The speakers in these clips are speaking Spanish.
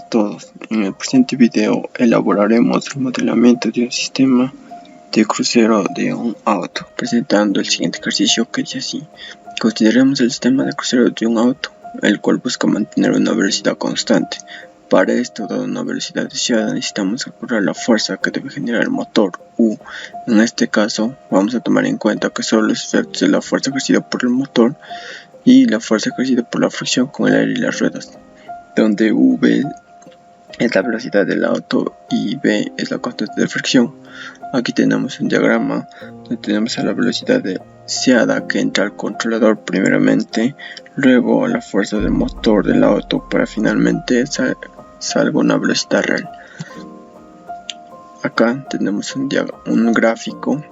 todos, en el presente video elaboraremos el modelamiento de un sistema de crucero de un auto, presentando el siguiente ejercicio que dice así. Consideremos el sistema de crucero de un auto, el cual busca mantener una velocidad constante. Para esto, dada una velocidad deseada, necesitamos calcular la fuerza que debe generar el motor U. En este caso, vamos a tomar en cuenta que solo los efectos de la fuerza ejercida por el motor y la fuerza ejercida por la fricción con el aire y las ruedas, donde V es la velocidad del auto y B es la constante de fricción. Aquí tenemos un diagrama donde tenemos a la velocidad deseada que entra al controlador primeramente, luego a la fuerza del motor del auto para finalmente salga una velocidad real. Acá tenemos un gráfico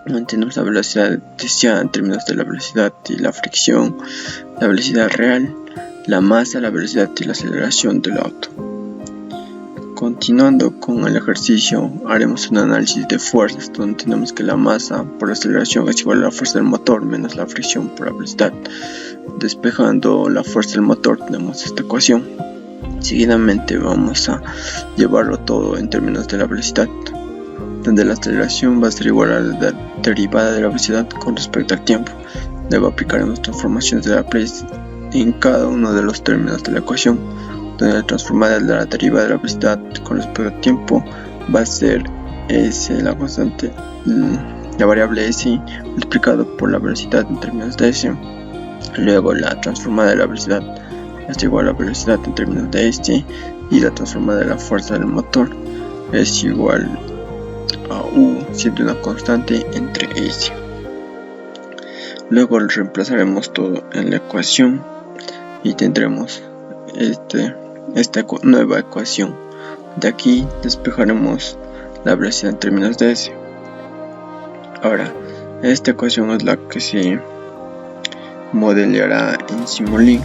donde tenemos la velocidad deseada en términos de la velocidad y la fricción, la velocidad real, la masa, la velocidad y la aceleración del auto. Continuando con el ejercicio, haremos un análisis de fuerzas donde tenemos que la masa por la aceleración es igual a la fuerza del motor menos la fricción por la velocidad. Despejando la fuerza del motor tenemos esta ecuación. Seguidamente vamos a llevarlo todo en términos de la velocidad, donde la aceleración va a ser igual a la derivada de la velocidad con respecto al tiempo. Luego aplicaremos transformaciones de Laplace en cada uno de los términos de la ecuación, donde la transformada de la derivada de la velocidad con respecto al tiempo va a ser S, la constante, la variable S multiplicado por la velocidad en términos de S. Luego la transformada de la velocidad es igual a la velocidad en términos de S, y la transformada de la fuerza del motor es igual a U, siendo una constante entre S. Luego reemplazaremos todo en la ecuación y tendremos esta nueva ecuación. De aquí despejaremos la velocidad en términos de S. Ahora, esta ecuación es la que se modelará en Simulink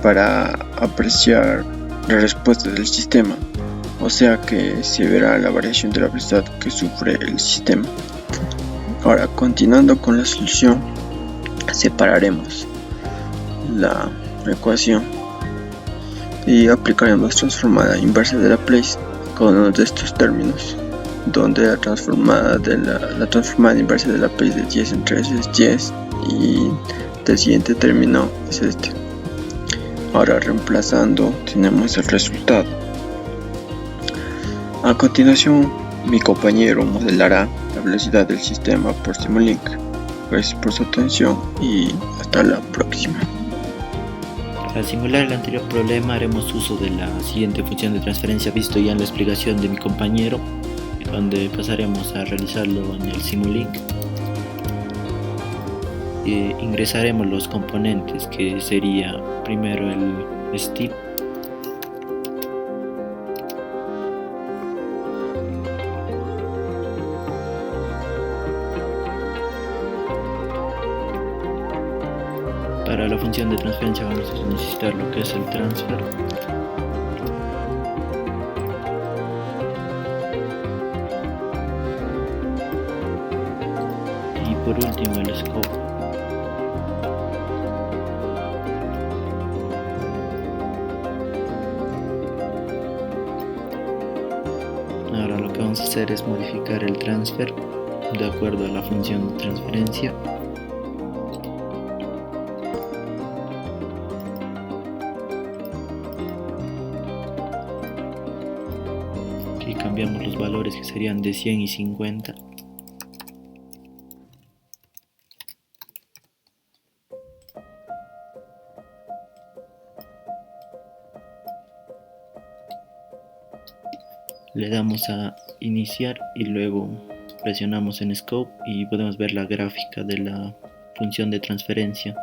para apreciar la respuesta del sistema, o sea que se verá la variación de la velocidad que sufre el sistema. Ahora, continuando con la solución, separaremos la ecuación y aplicaremos transformada inversa de Laplace con uno de estos términos, donde la transformada inversa de Laplace de 10 entre S es 10 y el siguiente término es este. Ahora, reemplazando, tenemos el resultado. A continuación, mi compañero modelará la velocidad del sistema por Simulink. Gracias por su atención y hasta la próxima. Para simular el anterior problema haremos uso de la siguiente función de transferencia visto ya en la explicación de mi compañero, donde pasaremos a realizarlo en el Simulink. Ingresaremos los componentes, que sería primero el STIP, para la función de transferencia vamos a necesitar lo que es el transfer, y por último el scope. Ahora lo que vamos a hacer es modificar el transfer de acuerdo a la función de transferencia. Aquí cambiamos los valores que serían de 100 y 50. Le damos a iniciar y luego presionamos en Scope y podemos ver la gráfica de la función de transferencia.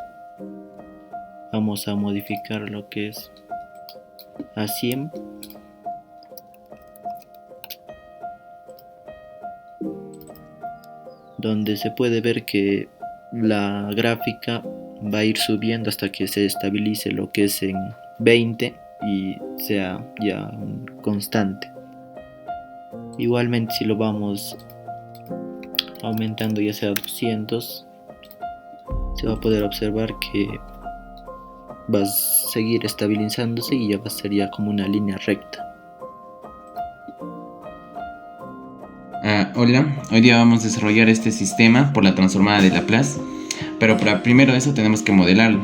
Vamos a modificar lo que es a 100. Donde se puede ver que la gráfica va a ir subiendo hasta que se estabilice lo que es en 20 y sea ya un constante. Igualmente, si lo vamos aumentando ya sea a 200, se va a poder observar que va a seguir estabilizándose y ya va a ser ya como una línea recta. Hola, hoy día vamos a desarrollar este sistema por la transformada de Laplace, pero para primero eso tenemos que modelarlo,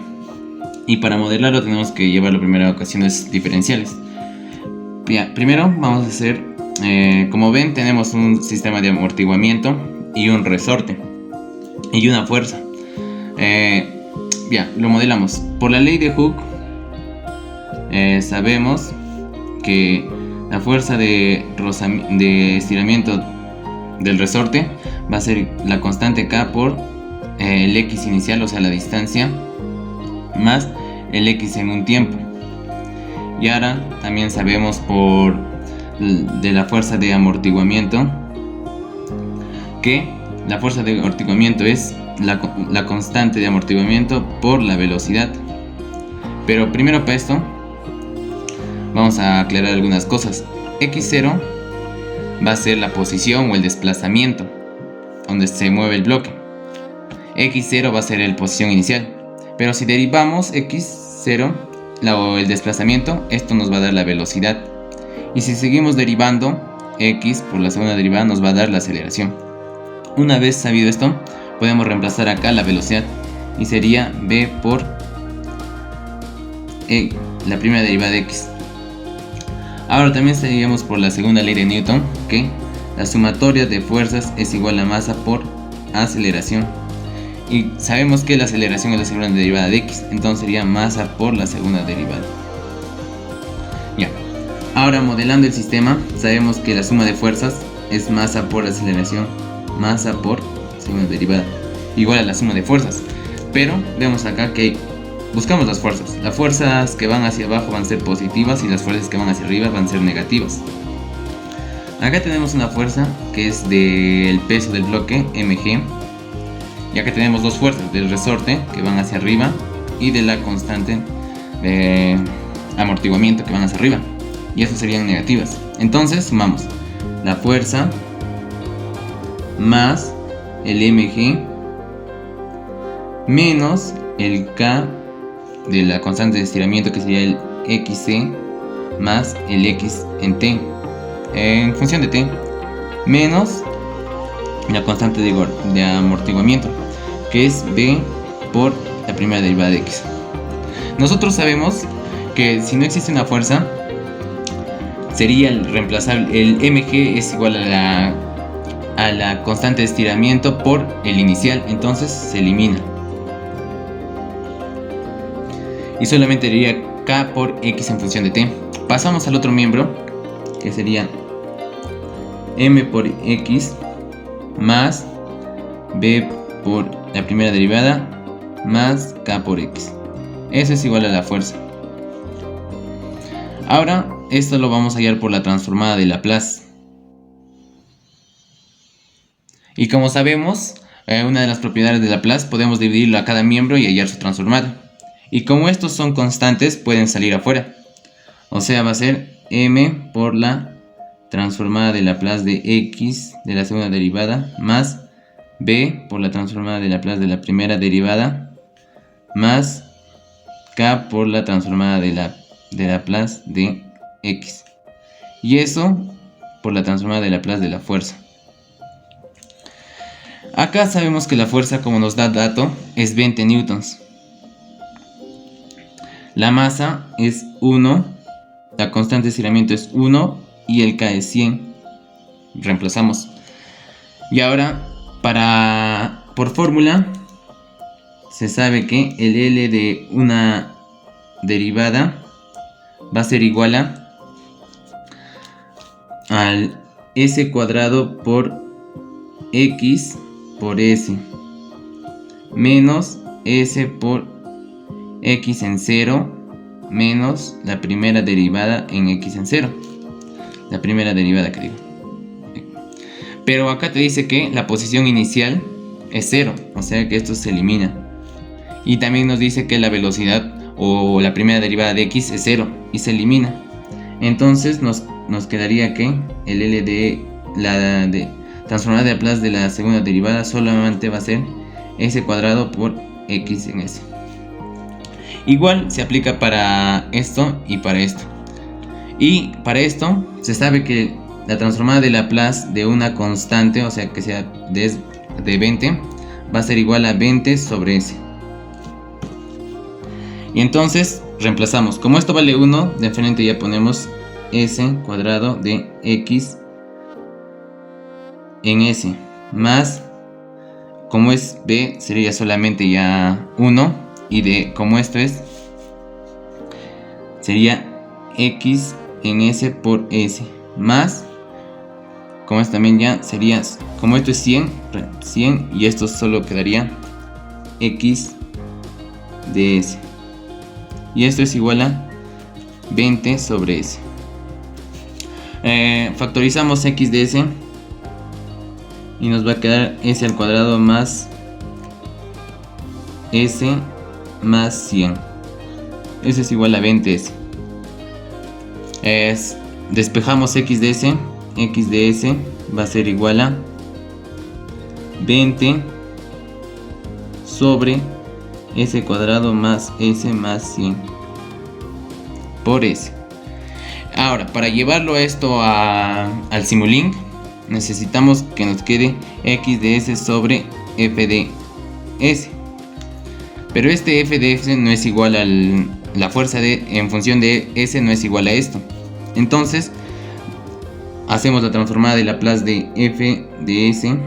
y para modelarlo tenemos que llevarlo primero a ecuaciones diferenciales. Bien, primero vamos a hacer, como ven, tenemos un sistema de amortiguamiento y un resorte y una fuerza. Bien, lo modelamos. Por la ley de Hooke sabemos que la fuerza de estiramiento del resorte va a ser la constante K por el X inicial, o sea la distancia, más el X en un tiempo. Y ahora también sabemos de la fuerza de amortiguamiento que la fuerza de amortiguamiento es la constante de amortiguamiento por la velocidad. Pero primero para esto vamos a aclarar algunas cosas. X0 va a ser la posición o el desplazamiento donde se mueve el bloque. X0 va a ser la posición inicial. Pero si derivamos X0 o el desplazamiento, esto nos va a dar la velocidad. Y si seguimos derivando, X por la segunda derivada nos va a dar la aceleración. Una vez sabido esto, podemos reemplazar acá la velocidad y sería v por la primera derivada de X. Ahora también seguimos por la segunda ley de Newton, que la sumatoria de fuerzas es igual a masa por aceleración. Y sabemos que la aceleración es la segunda derivada de X, entonces sería masa por la segunda derivada. Ya. Ahora modelando el sistema, sabemos que la suma de fuerzas es masa por aceleración, masa por segunda derivada, igual a la suma de fuerzas. Pero vemos acá que buscamos las fuerzas. Las fuerzas que van hacia abajo van a ser positivas y las fuerzas que van hacia arriba van a ser negativas. Acá tenemos una fuerza que es del peso del bloque mg. Y acá tenemos dos fuerzas del resorte que van hacia arriba y de la constante de amortiguamiento que van hacia arriba. Y esas serían negativas. Entonces sumamos la fuerza más el mg menos el k de la constante de estiramiento, que sería el xc, más el x en t, en función de t, menos la constante de amortiguamiento, que es b por la primera derivada de x. Nosotros sabemos que si no existe una fuerza, sería el reemplazable, el mg es igual a la constante de estiramiento por el inicial, entonces se elimina. Y solamente sería k por x en función de t. Pasamos al otro miembro, que sería m por x más b por la primera derivada más k por x. Eso es igual a la fuerza. Ahora esto lo vamos a hallar por la transformada de Laplace. Y como sabemos, una de las propiedades de Laplace, podemos dividirlo a cada miembro y hallar su transformada. Y como estos son constantes, pueden salir afuera. O sea, va a ser m por la transformada de Laplace de x de la segunda derivada más b por la transformada de Laplace de la primera derivada más k por la transformada de Laplace de x. Y eso por la transformada de Laplace de la fuerza. Acá sabemos que la fuerza, como nos da dato, es 20 newtons. La masa es 1, la constante de estiramiento es 1 y el K es 100. Reemplazamos. Y ahora, por fórmula, se sabe que el L de una derivada va a ser igual al S cuadrado por X por S menos S por X en 0 menos la primera derivada en X en 0. La primera derivada que digo. Pero acá te dice que la posición inicial es 0, o sea que esto se elimina. Y también nos dice que la velocidad o la primera derivada de X es 0 y se elimina. Entonces nos quedaría que el L de la transformada de Laplace de la segunda derivada solamente va a ser S cuadrado por X en S. Igual se aplica para esto y para esto. Y para esto se sabe que la transformada de Laplace de una constante, o sea que sea de 20, va a ser igual a 20 sobre S. Y entonces reemplazamos. Como esto vale 1, de frente ya ponemos S cuadrado de X en S. Más, como es B, sería solamente ya 1. Y de como esto sería X en S por S. Más, como esto también ya sería, como esto es 100 y esto solo quedaría X de S. Y esto es igual a 20 sobre S. Factorizamos X de S y nos va a quedar S al cuadrado más S más 100. Eso es igual a 20S. Despejamos X de S. X de S va a ser igual a 20 sobre S cuadrado más S más 100 por S. Ahora, para llevarlo esto al Simulink, necesitamos que nos quede X de S sobre F de S. Pero este F de S no es igual a la fuerza en función de S, no es igual a esto. Entonces, hacemos la transformada de Laplace de F de S.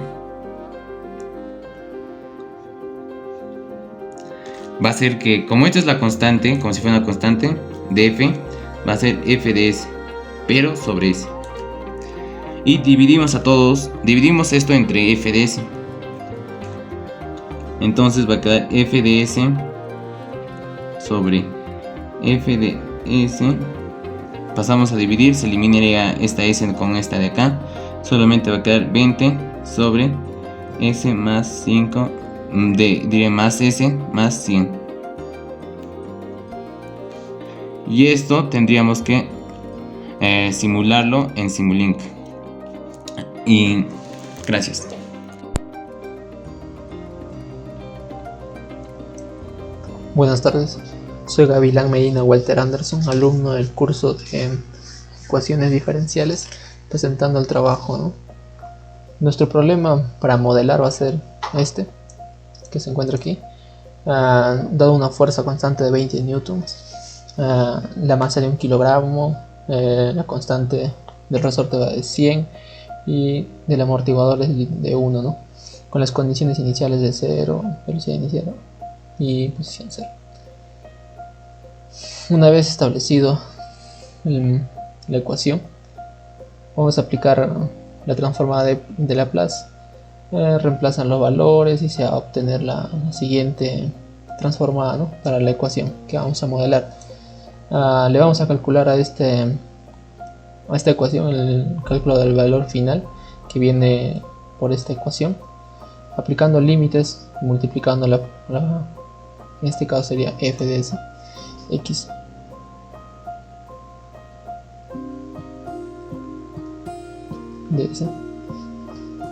Va a ser que, como esto es la constante, como si fuera una constante de F, va a ser F de S, pero sobre S. Y dividimos esto entre F de S. Entonces va a quedar F de S sobre F de S. Pasamos a dividir, se eliminaría esta S con esta de acá. Solamente va a quedar 20 sobre S más 5, diré más S más 100. Y esto tendríamos que simularlo en Simulink. Y gracias. Buenas tardes, soy Gavilán Medina Walter Anderson, alumno del curso de ecuaciones diferenciales, presentando el trabajo, ¿no? Nuestro problema para modelar va a ser este, que se encuentra aquí. Dado una fuerza constante de 20 newtons, la masa de 1 kilogramo, la constante del resorte va de 100 y del amortiguador es de 1, ¿no? Con las condiciones iniciales de 0, velocidad inicial y posición 0. Una vez establecido la ecuación, vamos a aplicar la transformada de Laplace. Reemplazan los valores y se va a obtener la siguiente transformada, ¿no? Para la ecuación que vamos a modelar. Le vamos a calcular a esta ecuación el cálculo del valor final que viene por esta ecuación, aplicando límites, multiplicando en este caso sería F de S, X de S.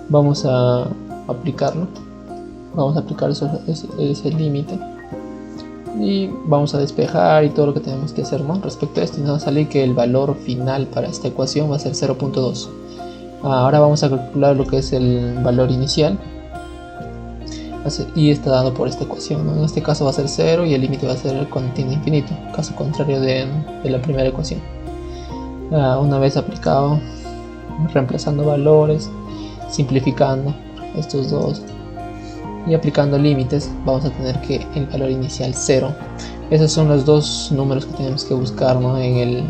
Vamos a aplicarlo, vamos a aplicar ese límite y vamos a despejar y todo lo que tenemos que hacer, ¿no? Respecto a esto, y nos va a salir que el valor final para esta ecuación va a ser 0.2. Ahora vamos a calcular lo que es el valor inicial y está dado por esta ecuación, ¿no? En este caso va a ser 0 y el límite va a ser el continuo infinito, caso contrario de la primera ecuación. Una vez aplicado, reemplazando valores, simplificando estos dos y aplicando límites, vamos a tener que el valor inicial 0. Esos son los dos números que tenemos que buscar, ¿no? en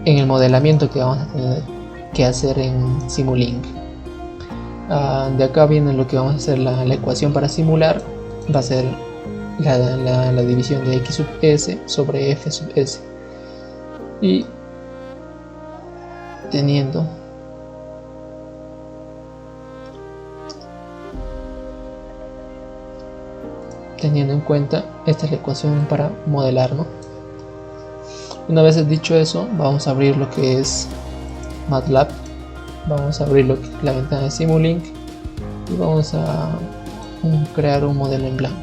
el modelamiento que vamos a tener que hacer en Simulink. De acá viene lo que vamos a hacer, la ecuación para simular va a ser la división de X sub S sobre F sub S, y teniendo en cuenta, esta es la ecuación para modelar, ¿no? Una vez dicho eso, vamos a abrir lo que es MATLAB, vamos a abrir la ventana de Simulink y vamos a crear un modelo en blanco.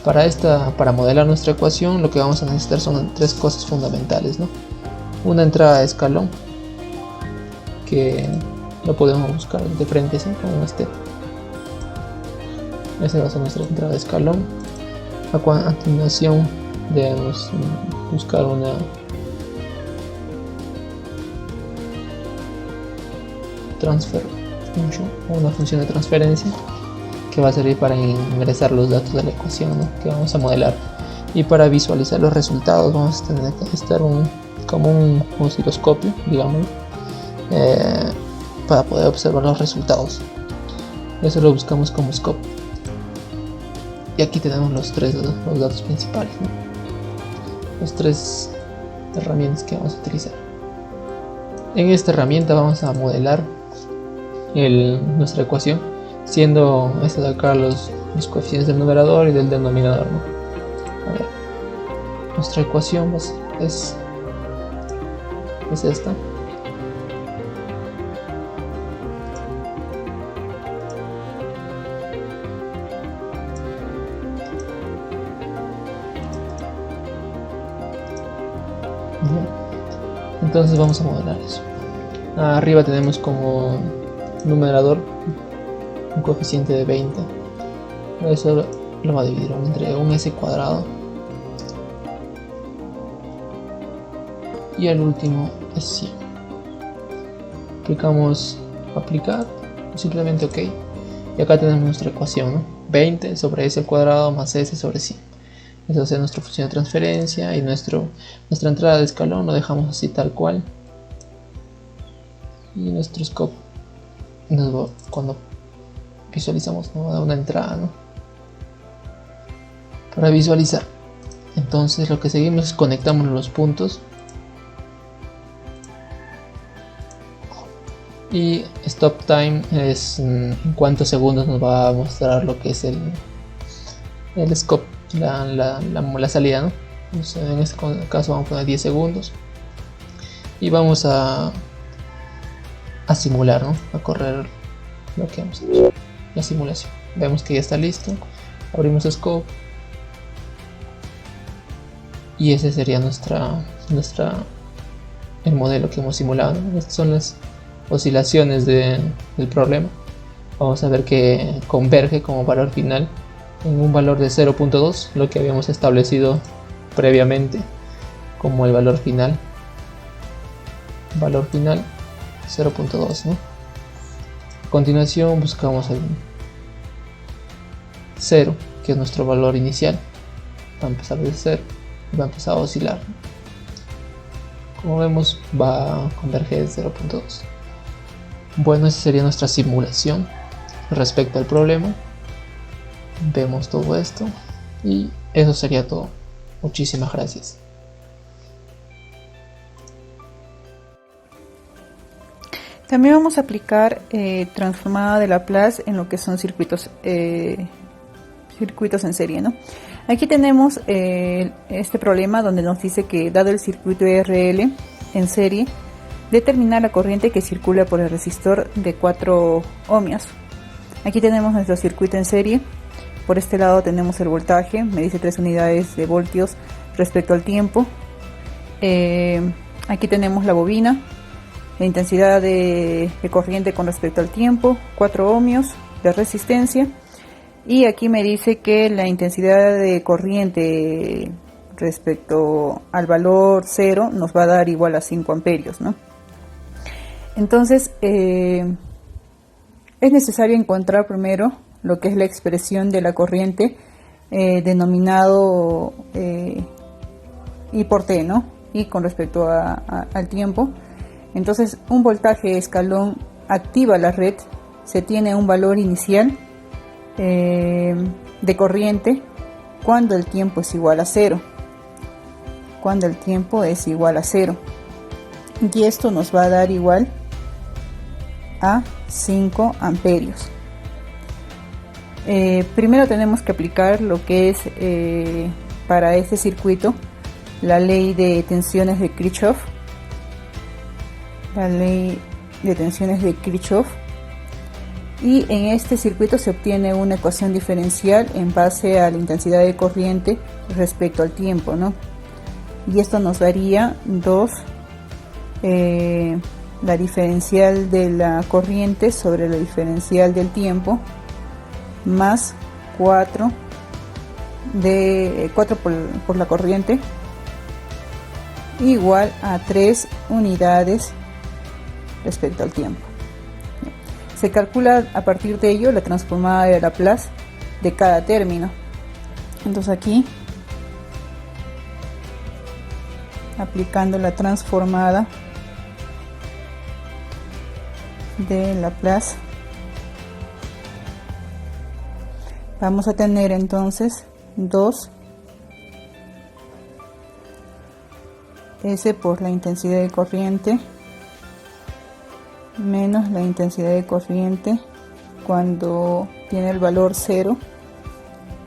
Para modelar nuestra ecuación, lo que vamos a necesitar son tres cosas fundamentales, ¿no? Una entrada de escalón, que lo podemos buscar de frente, ¿sí? Como este. Esa va a ser nuestra entrada de escalón. A continuación debemos buscar una transfer function, o una función de transferencia, que va a servir para ingresar los datos de la ecuación, ¿no? Que vamos a modelar. Y para visualizar los resultados vamos a tener que necesitar como un osciloscopio, digamos, para poder observar los resultados. Eso lo buscamos como scope. Y aquí tenemos los datos principales, ¿no? Las tres herramientas que vamos a utilizar. En esta herramienta vamos a modelar nuestra ecuación, siendo esta de acá los coeficientes del numerador y del denominador, ¿no? A ver, nuestra ecuación es esta. Entonces vamos a modelar eso. Arriba tenemos como numerador un coeficiente de 20. Eso lo va a dividir entre un s cuadrado y el último es 100. Aplicamos aplicar, simplemente OK, y acá tenemos nuestra ecuación, ¿no? 20 sobre s al cuadrado más s sobre 100. Esa va a ser nuestra función de transferencia, y nuestra entrada de escalón lo dejamos así tal cual. Y nuestro scope, cuando visualizamos, nos da una entrada, ¿no? Para visualizar. Entonces lo que seguimos es conectamos los puntos. Y stop time es en cuántos segundos nos va a mostrar lo que es el scope, la salida, ¿no? Entonces, en este caso vamos a poner 10 segundos y vamos a simular, ¿no? A correr lo que vamos a hacer, la simulación. Vemos que ya está listo, abrimos scope y ese sería el modelo que hemos simulado, ¿no? Estas son las oscilaciones del problema. Vamos a ver que converge como valor final en un valor de 0.2, lo que habíamos establecido previamente como el valor final. Valor final 0.2, ¿no? A continuación buscamos el 0, que es nuestro valor inicial. Va a empezar de 0 y va a empezar a oscilar. Como vemos, va a converger en 0.2. Bueno, esa sería nuestra simulación respecto al problema. Vemos todo esto y eso sería todo. Muchísimas gracias. También vamos a aplicar transformada de Laplace en lo que son circuitos en serie, ¿no? Aquí tenemos este problema donde nos dice que, dado el circuito RL en serie, determinar la corriente que circula por el resistor de 4 ohmios. Aquí tenemos nuestro circuito en serie. Por este lado tenemos el voltaje, me dice 3 unidades de voltios respecto al tiempo. Aquí tenemos la bobina, la intensidad de corriente con respecto al tiempo, 4 ohmios de resistencia. Y aquí me dice que la intensidad de corriente respecto al valor 0 nos va a dar igual a 5 amperios, ¿no? Entonces, es necesario encontrar primero lo que es la expresión de la corriente denominado I por T, ¿no? Y con respecto al tiempo. Entonces, un voltaje escalón activa la red, se tiene un valor inicial de corriente cuando el tiempo es igual a 0. Cuando el tiempo es igual a 0. Y esto nos va a dar igual a 5 amperios. Primero tenemos que aplicar lo que es para este circuito la ley de tensiones de Kirchhoff. La ley de tensiones de Kirchhoff y en este circuito se obtiene una ecuación diferencial en base a la intensidad de corriente respecto al tiempo, ¿no? Y esto nos daría 2, la diferencial de la corriente sobre la diferencial del tiempo, más 4 por la corriente, igual a 3 unidades respecto al tiempo. Se calcula a partir de ello la transformada de Laplace de cada término. Entonces aquí, aplicando la transformada de Laplace, vamos a tener entonces 2 S por la intensidad de corriente menos la intensidad de corriente cuando tiene el valor 0,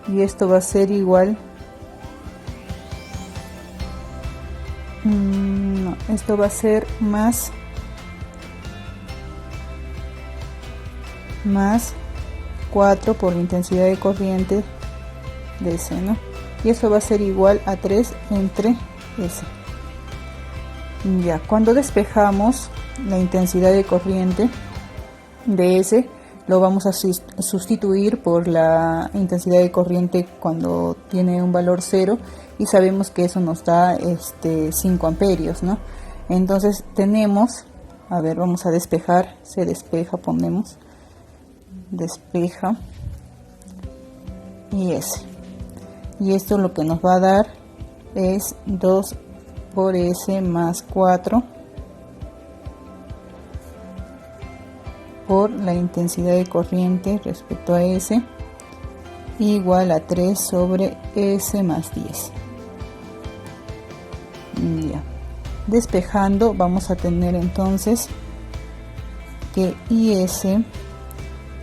y esto va a ser igual, esto va a ser más 4 por la intensidad de corriente de S, ¿no? Y eso va a ser igual a 3 entre S. Ya, cuando despejamos la intensidad de corriente de S, lo vamos a sustituir por la intensidad de corriente cuando tiene un valor 0, y sabemos que eso nos da 5 amperios, ¿no? Entonces tenemos, a ver, vamos a despejar, se despeja, ponemos despeja y S, y esto lo que nos va a dar es 2 por S más 4 por la intensidad de corriente respecto a S, igual a 3 sobre S más 10. Ya, despejando vamos a tener entonces que IS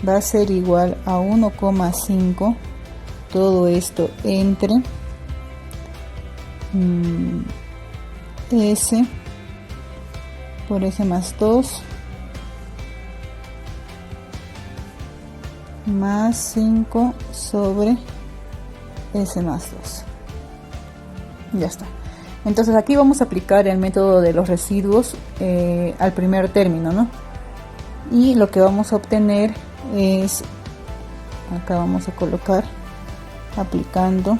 va a ser igual a 1,5, todo esto entre S por S más 2 más 5 sobre S más 2. Ya está. Entonces aquí vamos a aplicar el método de los residuos al primer término, ¿no? Y lo que vamos a obtener es, acá vamos a colocar, aplicando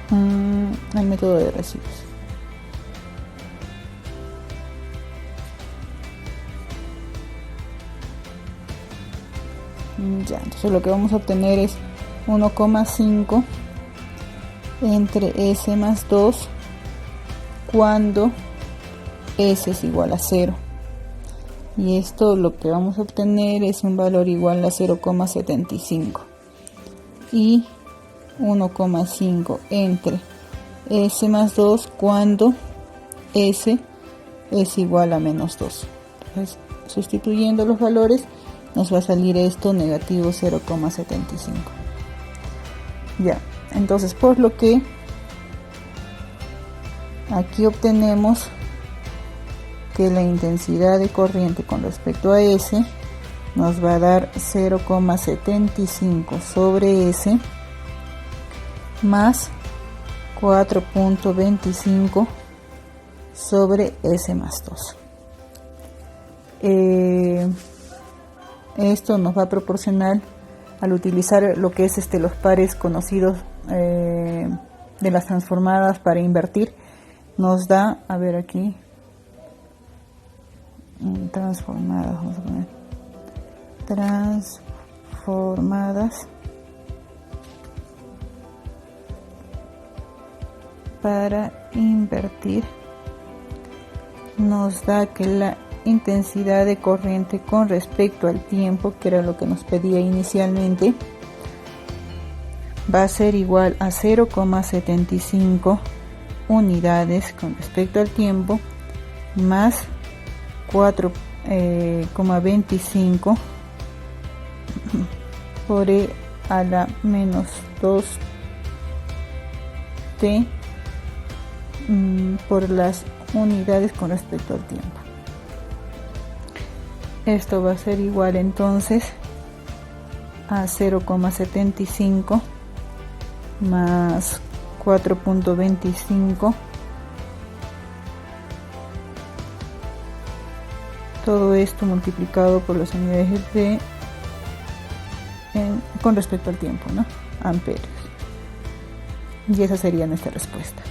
el método de residuos. Ya, entonces lo que vamos a obtener es 1,5 entre S más 2 cuando S es igual a 0. Y esto lo que vamos a obtener es un valor igual a 0,75. Y 1,5 entre S más 2 cuando S es igual a menos 2. Entonces, sustituyendo los valores, nos va a salir esto negativo 0,75. Ya, entonces por lo que aquí obtenemos que la intensidad de corriente con respecto a S nos va a dar 0,75 sobre S más 4.25 sobre S más 2. Esto nos va a proporcionar, al utilizar lo que es los pares conocidos de las transformadas para invertir, nos da, a ver aquí, transformadas, vamos a poner transformadas para invertir, nos da que la intensidad de corriente con respecto al tiempo, que era lo que nos pedía inicialmente, va a ser igual a 0,75 unidades con respecto al tiempo más 4,25 por E a la menos 2t por las unidades con respecto al tiempo. Esto va a ser igual entonces a 0,75 más 4.25, todo esto multiplicado por las unidades con respecto al tiempo, ¿no? Amperios. Y esa sería nuestra respuesta.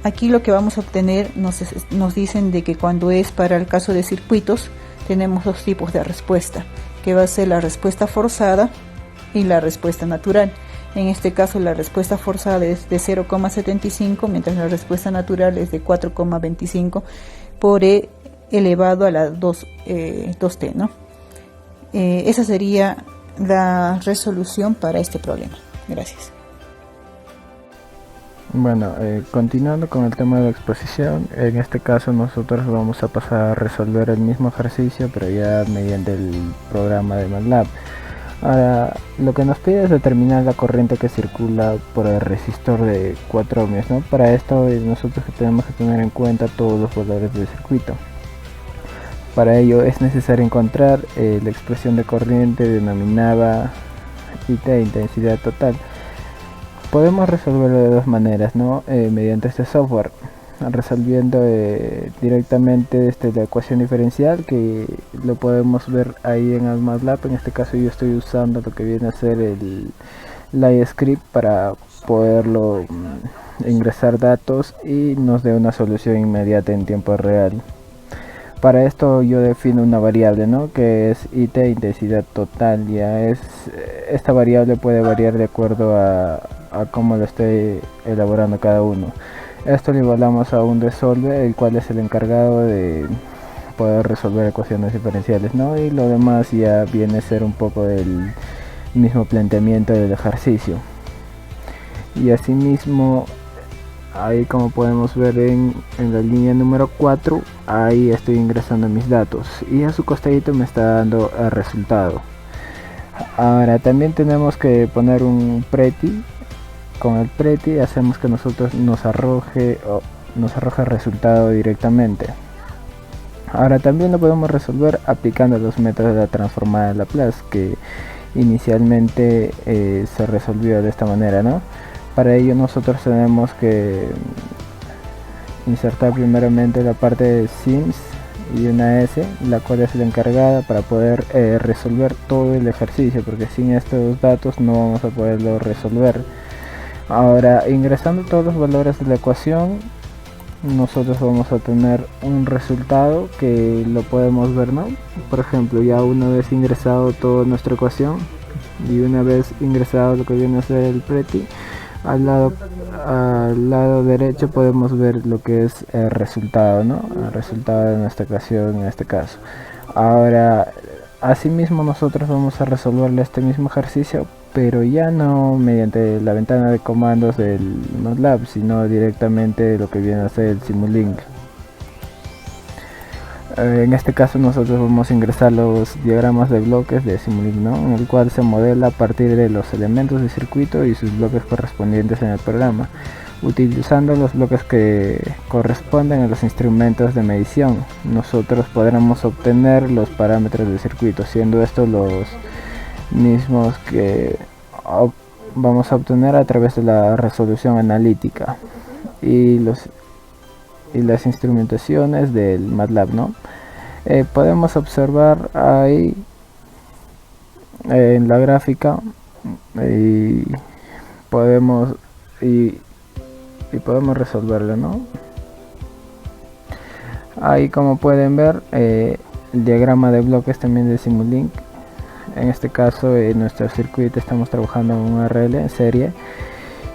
Aquí lo que vamos a obtener nos dicen de que cuando es para el caso de circuitos tenemos dos tipos de respuesta, que va a ser la respuesta forzada y la respuesta natural. En este caso la respuesta forzada es de 0,75, mientras la respuesta natural es de 4,25 por E elevado a la 2t, ¿no? Esa sería la resolución para este problema. Gracias. Bueno, continuando con el tema de la exposición, en este caso nosotros vamos a pasar a resolver el mismo ejercicio, pero ya mediante el programa de MATLAB. Ahora, lo que nos pide es determinar la corriente que circula por el resistor de 4 ohmios, ¿no? Para esto nosotros tenemos que tener en cuenta todos los valores del circuito. Para ello es necesario encontrar la expresión de corriente denominada IT, intensidad total. Podemos resolverlo de dos maneras, ¿no? Mediante este software, resolviendo directamente desde la ecuación diferencial, que lo podemos ver ahí en el MATLAB. En este caso yo estoy usando lo que viene a ser el LightScript para poderlo ingresar datos y nos dé una solución inmediata en tiempo real. Para esto yo defino una variable, ¿no? Que es IT, intensidad total. Esta variable puede variar de acuerdo a cómo lo esté elaborando cada uno. Esto lo igualamos a un resolver, el cual es el encargado de poder resolver ecuaciones diferenciales, ¿no? Y lo demás ya viene a ser un poco del mismo planteamiento del ejercicio. Y asimismo, ahí como podemos ver en la línea número 4, ahí estoy ingresando mis datos y a su costadito me está dando el resultado. Ahora también tenemos que poner un pretty. Con el pretty hacemos que nosotros nos arroje el resultado directamente. Ahora también lo podemos resolver aplicando los métodos de la transformada de Laplace, que inicialmente se resolvió de esta manera, ¿no? Para ello nosotros tenemos que insertar primeramente la parte de sims y una s, la cual es la encargada para poder resolver todo el ejercicio, porque sin estos datos no vamos a poderlo resolver. Ahora, ingresando todos los valores de la ecuación, nosotros vamos a tener un resultado que lo podemos ver, ¿no? Por ejemplo, ya una vez ingresado toda nuestra ecuación y una vez ingresado lo que viene a ser el pretty, al lado derecho podemos ver lo que es el resultado, ¿no? El resultado de nuestra ecuación en este caso. Ahora, asimismo nosotros vamos a resolverle este mismo ejercicio, pero ya no mediante la ventana de comandos del MATLAB, sino directamente lo que viene a ser el Simulink. En este caso nosotros vamos a ingresar los diagramas de bloques de Simulink, ¿no? En el cual se modela a partir de los elementos del circuito y sus bloques correspondientes en el programa, utilizando los bloques que corresponden a los instrumentos de medición. Nosotros podremos obtener los parámetros del circuito, siendo estos los mismos que vamos a obtener a través de la resolución analítica y las instrumentaciones del MATLAB, ¿no? Podemos observar ahí en la gráfica y podemos resolverlo, ¿no? Ahí como pueden ver el diagrama de bloques también de Simulink. En este caso en nuestro circuito estamos trabajando en un RL en serie,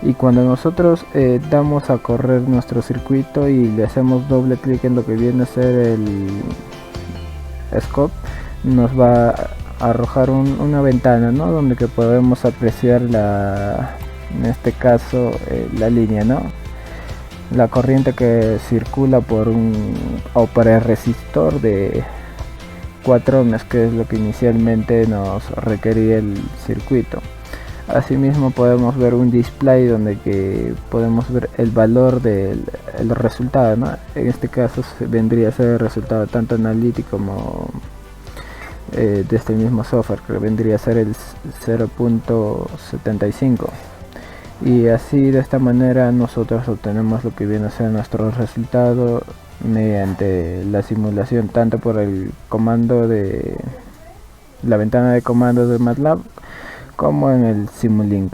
y cuando nosotros damos a correr nuestro circuito y le hacemos doble clic en lo que viene a ser el scope, nos va a arrojar una ventana, ¿no? Donde que podemos apreciar en este caso la línea, ¿no? La corriente que circula por el resistor de 4 ohmios, que es lo que inicialmente nos requería el circuito. Asimismo podemos ver un display donde que podemos ver el valor del resultado, ¿no? En este caso vendría a ser el resultado tanto analítico de este mismo software, que vendría a ser el 0.75. Y así, de esta manera, nosotros obtenemos lo que viene a ser nuestro resultado mediante la simulación, tanto por el comando de la ventana de comandos de MATLAB como en el Simulink.